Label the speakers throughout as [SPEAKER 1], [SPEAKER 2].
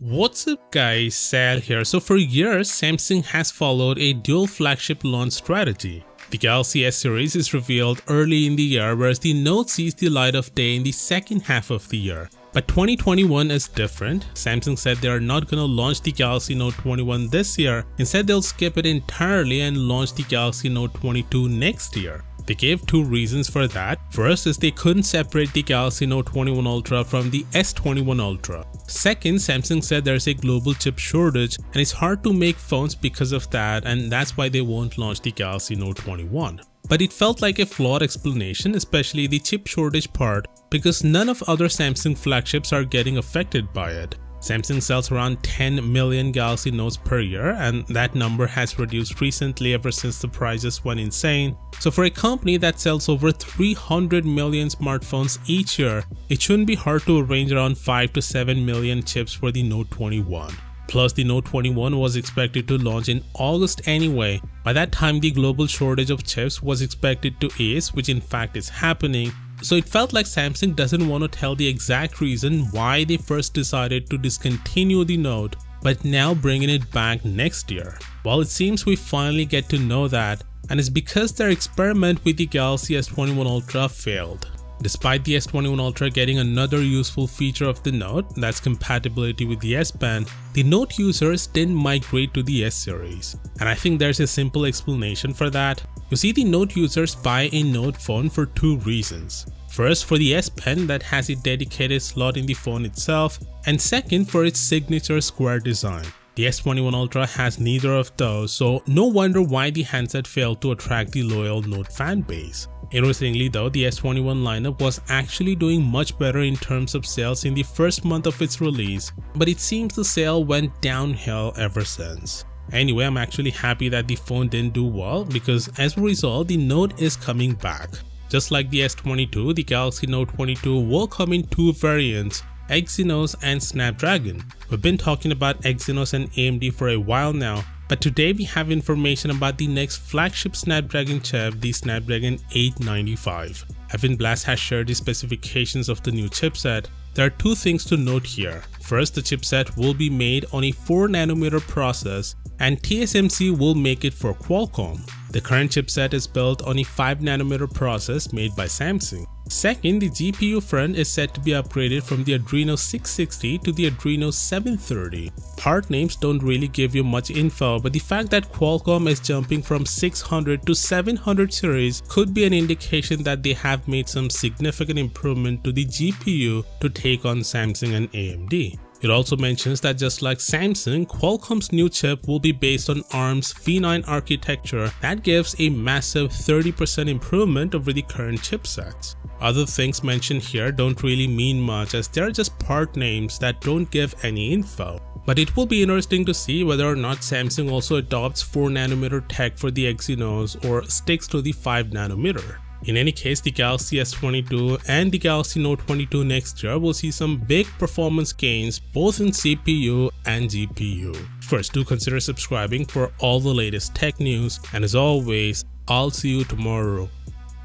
[SPEAKER 1] What's up guys, Sal here. So for years, Samsung has followed a dual flagship launch strategy. The Galaxy S series is revealed early in the year, whereas the Note sees the light of day in the second half of the year. But 2021 is different. Samsung said they are not going to launch the Galaxy Note 21 this year. Instead, they'll skip it entirely and launch the Galaxy Note 22 next year. They gave two reasons for that. First is they couldn't separate the Galaxy Note 21 Ultra from the S21 Ultra. Second, Samsung said there's a global chip shortage and it's hard to make phones because of that, and that's why they won't launch the Galaxy Note 21. But it felt like a flawed explanation, especially the chip shortage part, because none of other Samsung flagships are getting affected by it. Samsung sells around 10 million Galaxy Notes per year, and that number has reduced recently ever since the prices went insane. So for a company that sells over 300 million smartphones each year, it shouldn't be hard to arrange around 5 to 7 million chips for the Note 21. Plus, the Note 21 was expected to launch in August anyway. By that time, the global shortage of chips was expected to ease, which in fact is happening. So it felt like Samsung doesn't want to tell the exact reason why they first decided to discontinue the Note, but now bringing it back next year. Well, it seems we finally get to know that, and it's because their experiment with the Galaxy S21 Ultra failed. Despite the S21 Ultra getting another useful feature of the Note, that's compatibility with the S Pen, the Note users didn't migrate to the S series. And I think there's a simple explanation for that. You see, the Note users buy a Note phone for two reasons. First, for the S Pen that has a dedicated slot in the phone itself, and second, for its signature square design. The S21 Ultra has neither of those, so no wonder why the handset failed to attract the loyal Note fan base. Interestingly though, the S21 lineup was actually doing much better in terms of sales in the first month of its release, but it seems the sale went downhill ever since. Anyway, I'm actually happy that the phone didn't do well, because as a result, the Note is coming back. Just like the S22, the Galaxy Note 22 will come in two variants, Exynos and Snapdragon. We've been talking about Exynos and AMD for a while now, but today we have information about the next flagship Snapdragon chip, the Snapdragon 895. Evan Blass has shared the specifications of the new chipset. There are two things to note here. First, the chipset will be made on a 4nm process, and TSMC will make it for Qualcomm. The current chipset is built on a 5nm process made by Samsung. Second, the GPU front is set to be upgraded from the Adreno 660 to the Adreno 730. Part names don't really give you much info, but the fact that Qualcomm is jumping from 600 to 700 series could be an indication that they have made some significant improvement to the GPU to take on Samsung and AMD. It also mentions that just like Samsung, Qualcomm's new chip will be based on ARM's V9 architecture that gives a massive 30% improvement over the current chipsets. Other things mentioned here don't really mean much, as they're just part names that don't give any info. But it will be interesting to see whether or not Samsung also adopts 4nm tech for the Exynos or sticks to the 5nm. In any case, the Galaxy S22 and the Galaxy Note 22 next year will see some big performance gains both in CPU and GPU. First, do consider subscribing for all the latest tech news, and as always, I'll see you tomorrow.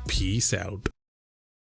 [SPEAKER 1] Peace out.